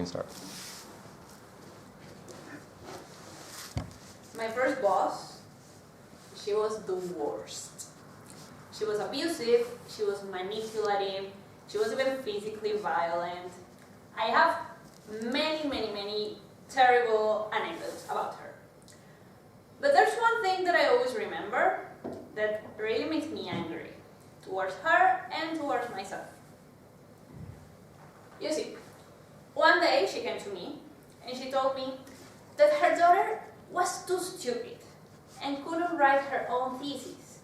can start. My first boss, she was the worst. She was abusive, she was manipulative, she was even physically violent. I have many terrible anecdotes about her. But there's one thing that I always remember that really makes me angry towards her and towards myself. You see, one day she came to me and she told me that her daughter was too stupid and couldn't write her own thesis.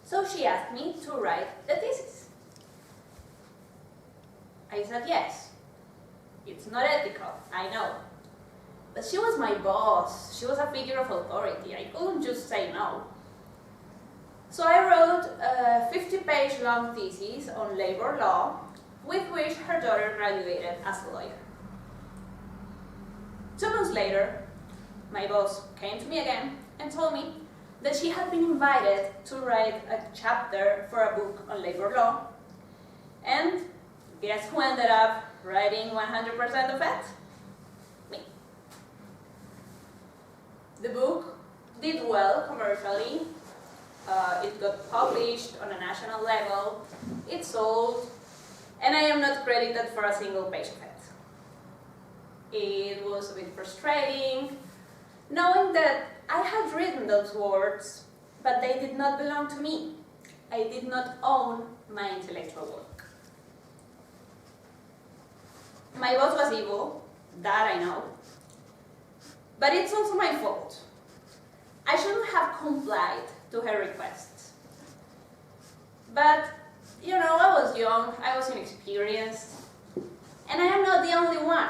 So she asked me to write the thesis. I said yes. It's not ethical, I know. But she was my boss. She was a figure of authority. I couldn't just say no. So I wrote a 50-page long thesis on labor law, with which her daughter graduated as a lawyer. 2 months later, my boss came to me again and told me that she had been invited to write a chapter for a book on labor law. And guess who ended up writing 100% of it? Me. The book did well commercially. It got published on a national level. It sold. And I am not credited for a single page of it. It was a bit frustrating, knowing that I had written those words, but they did not belong to me. I did not own my intellectual work. My boss was evil, that I know, but it's also my fault. I shouldn't have complied to her requests. But, you know, I was young, I was inexperienced, and I am not the only one.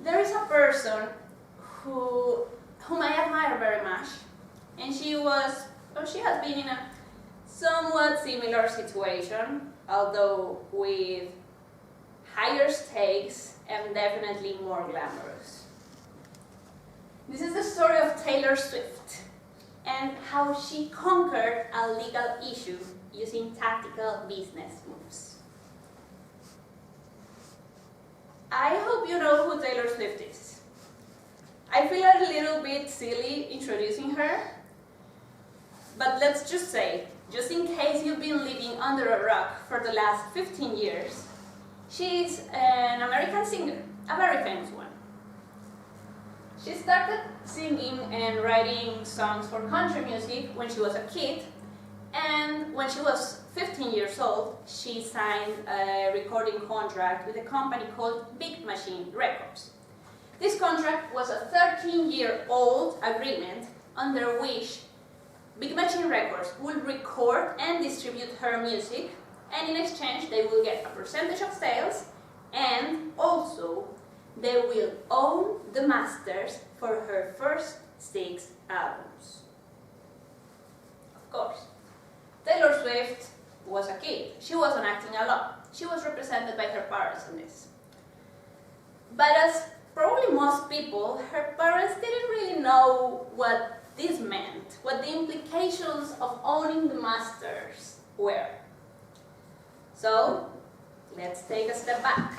There is a person whom I admire very much, and she has been in a somewhat similar situation, although with higher stakes and definitely more glamorous. This is the story of Taylor Swift and how she conquered a legal issue using tactical business moves. I hope you know who Taylor Swift is. I feel a little bit silly introducing her, but let's just say, just in case you've been living under a rock for the last 15 years, she is an American singer, a very famous one. She started singing and writing songs for country music when she was a kid, and when she was 15 years old, she signed a recording contract with a company called Big Machine Records. This contract was a 13-year-old agreement under which Big Machine Records would record and distribute her music, and in exchange they will get a percentage of sales, and also they will own the masters for her first 6 albums. Of course, Taylor Swift was a kid. She wasn't acting a lot. She was represented by her parents in this. But as probably most people, her parents didn't really know what this meant, what the implications of owning the masters were. So, let's take a step back.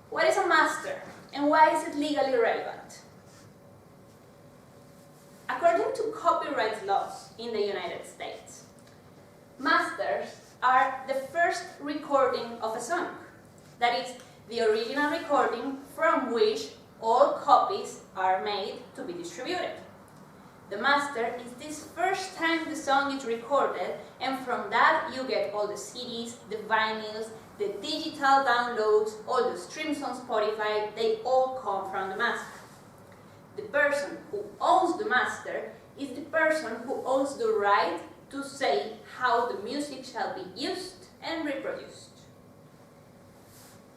What is a master, and why is it legally relevant? According to copyright laws in the United States, masters are the first recording of a song. That is, the original recording from which all copies are made to be distributed. The master is this first time the song is recorded, and from that you get all the CDs, the vinyls, the digital downloads, all the streams on Spotify, they all come from the master. The person who owns the master is the person who owns the right to say how the music shall be used and reproduced.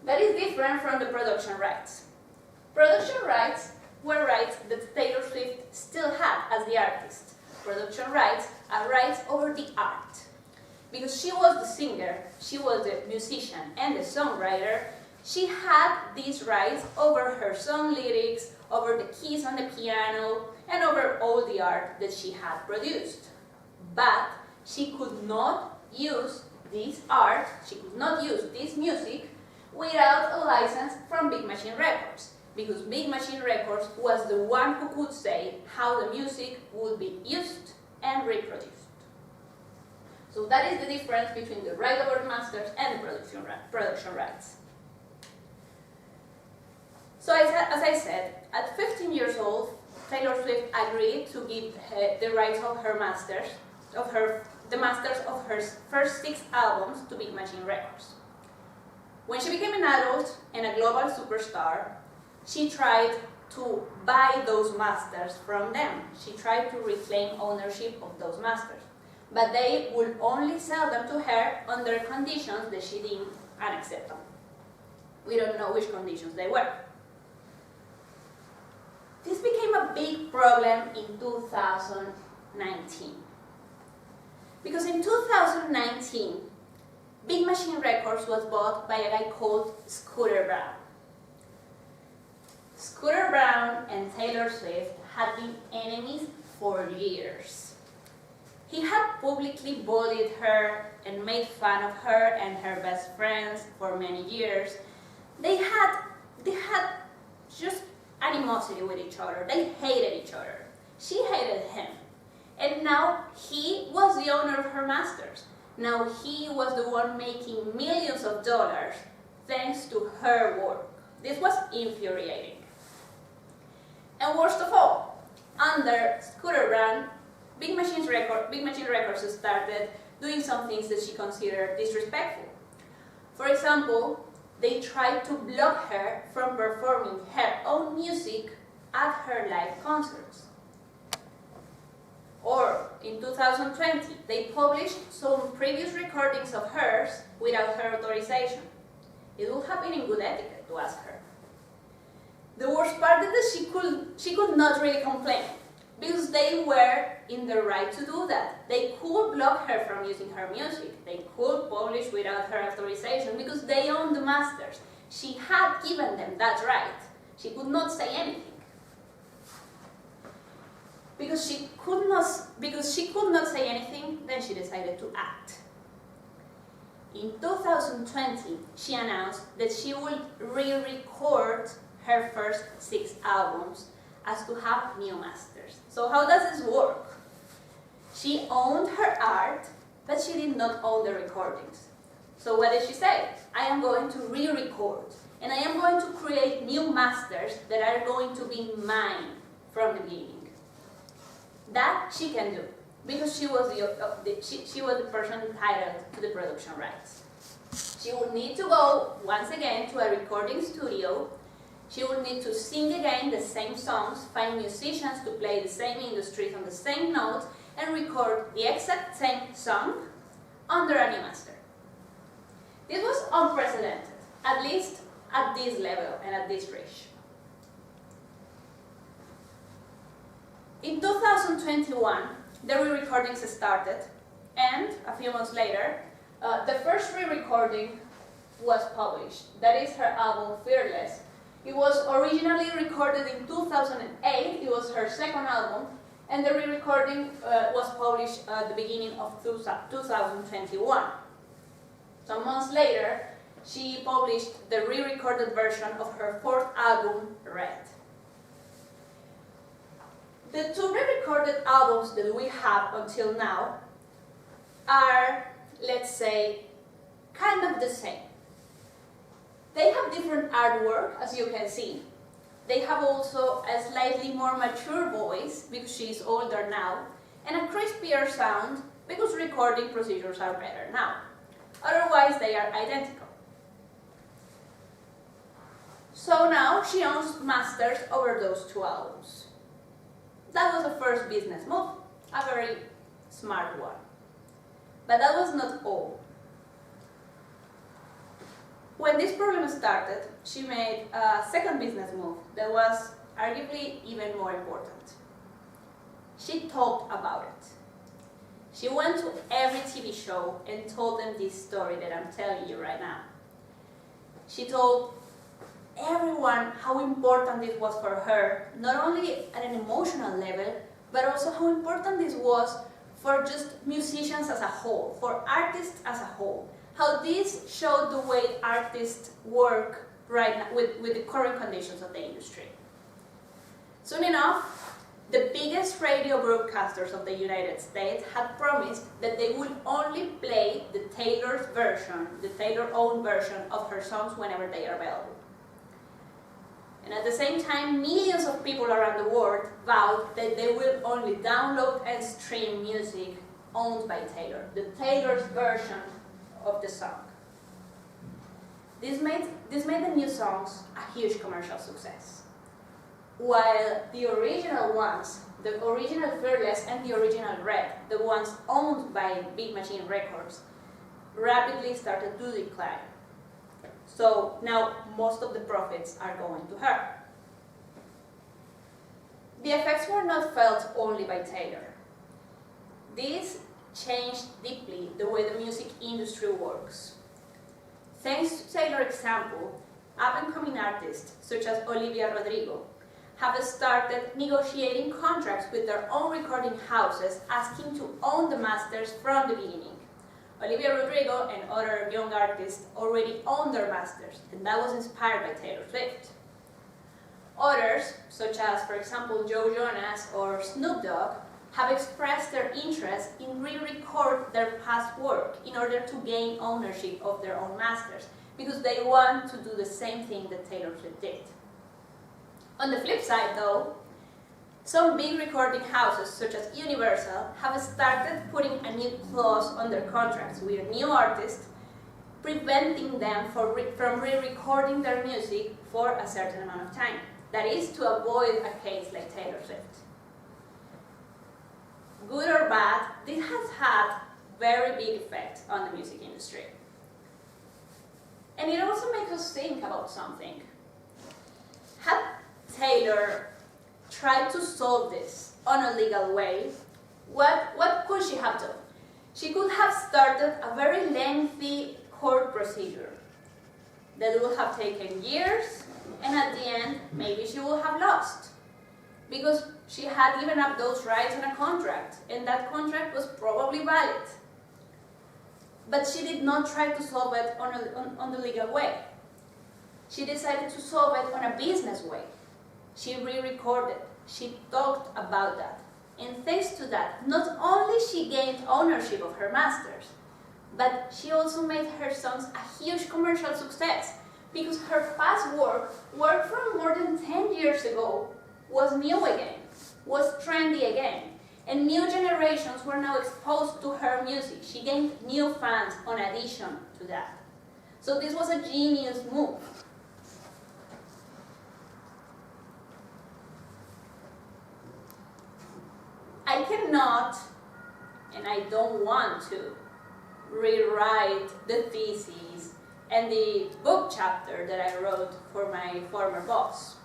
That is different from the production rights. Production rights were rights that Taylor Swift still had as the artist. Production rights are rights over the art. Because she was the singer, she was the musician and the songwriter, she had these rights over her song lyrics, over the keys on the piano, and over all the art that she had produced. But she could not use this art, she could not use this music without a license from Big Machine Records, because Big Machine Records was the one who could say how the music would be used and reproduced. So that is the difference between the right over masters and the production rights. So as I said, at 15 years old, Taylor Swift agreed to give the rights of her masters, the masters of her first 6 albums to Big Machine Records. When she became an adult and a global superstar, she tried to buy those masters from them. She tried to reclaim ownership of those masters. But they would only sell them to her under conditions that she deemed unacceptable. We don't know which conditions they were. This became a big problem in 2019. Because in 2019, Big Machine Records was bought by a guy called Scooter Braun. Scooter Braun and Taylor Swift had been enemies for years. He had publicly bullied her and made fun of her and her best friends for many years. They had just animosity with each other. They hated each other. She hated him. And now he was the owner of her masters. Now he was the one making millions of dollars thanks to her work. This was infuriating. And worst of all, under Scooter Braun, Big Machine Records started doing some things that she considered disrespectful. For example, they tried to block her from performing her own music at her live concerts. Or, in 2020, they published some previous recordings of hers without her authorization. It would have been in good etiquette to ask her. The worst part is that she could not really complain, because they were in the right to do that. They could block her from using her music. They could publish without her authorization because they owned the masters. She had given them that right. She could not say anything. Because she could not say anything, then she decided to act. In 2020, she announced that she would re-record her first 6 albums as to have new masters. So how does this work? She owned her art, but she did not own the recordings. So what did she say? I am going to re-record, and I am going to create new masters that are going to be mine from the beginning. That she can do, because she was the person entitled to the production rights. She would need to go, once again, to a recording studio. She would need to sing again the same songs, find musicians to play the same industries on the same notes, and record the exact same song under a new master. This was unprecedented, at least at this level and at this ratio. In 2021, the re-recordings started, and a few months later, the first re-recording was published. That is her album Fearless. It was originally recorded in 2008. It was her second album, and the re-recording was published at the beginning of 2021. Some months later, she published the re-recorded version of her 4th album, Red. The 2 re-recorded albums that we have until now are, let's say, kind of the same. They have different artwork, as you can see. They have also a slightly more mature voice, because she is older now, and a crispier sound, because recording procedures are better now. Otherwise, they are identical. So now she owns masters over those 2 albums. That was the first business move, a very smart one. But that was not all. When this problem started, she made a second business move that was arguably even more important. She talked about it. She went to every TV show and told them this story that I'm telling you right now. She told everyone how important this was for her, not only at an emotional level, but also how important this was for just musicians as a whole, for artists as a whole. how this showed the way artists work right now with the current conditions of the industry. Soon enough, the biggest radio broadcasters of the United States had promised that they would only play the Taylor's version, the Taylor-owned version of her songs whenever they are available. And at the same time, millions of people around the world vowed that they will only download and stream music owned by Taylor, the Taylor's version of the song. This made the new songs a huge commercial success. While the original ones, the original Fearless and the original Red, the ones owned by Big Machine Records, rapidly started to decline. So now most of the profits are going to her. The effects were not felt only by Taylor. This changed deeply the way the music industry works. Thanks to Taylor's example, up-and-coming artists such as Olivia Rodrigo have started negotiating contracts with their own recording houses, asking to own the masters from the beginning. Olivia Rodrigo and other young artists already own their masters, and that was inspired by Taylor Swift. Others, such as, for example, Joe Jonas or Snoop Dogg, have expressed their interest in re-record their past work in order to gain ownership of their own masters, because they want to do the same thing that Taylor Swift did. On the flip side, though, some big recording houses, such as Universal, have started putting a new clause on their contracts with new artists, preventing them from re-recording their music for a certain amount of time. That is, to avoid a case like Taylor Swift. Good or bad, this has had very big effect on the music industry. And it also makes us think about something. Had Taylor tried to solve this on a legal way, what could she have done? She could have started a very lengthy court procedure that would have taken years, and at the end, maybe she would have lost, because she had given up those rights in a contract, and that contract was probably valid. But she did not try to solve it on the legal way. She decided to solve it on a business way. She re-recorded, she talked about that. And thanks to that, not only she gained ownership of her masters, but she also made her songs a huge commercial success, because her past work from more than 10 years ago, was new again, was trendy again, and new generations were now exposed to her music. She gained new fans in addition to that. So this was a genius move. I cannot, and I don't want to, rewrite the thesis and the book chapter that I wrote for my former boss.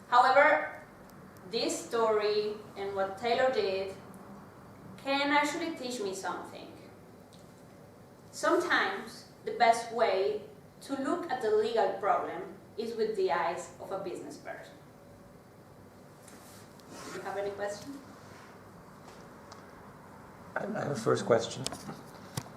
However, this story and what Taylor did can actually teach me something. Sometimes the best way to look at the legal problem is with the eyes of a business person. Do you have any questions? I have a first question.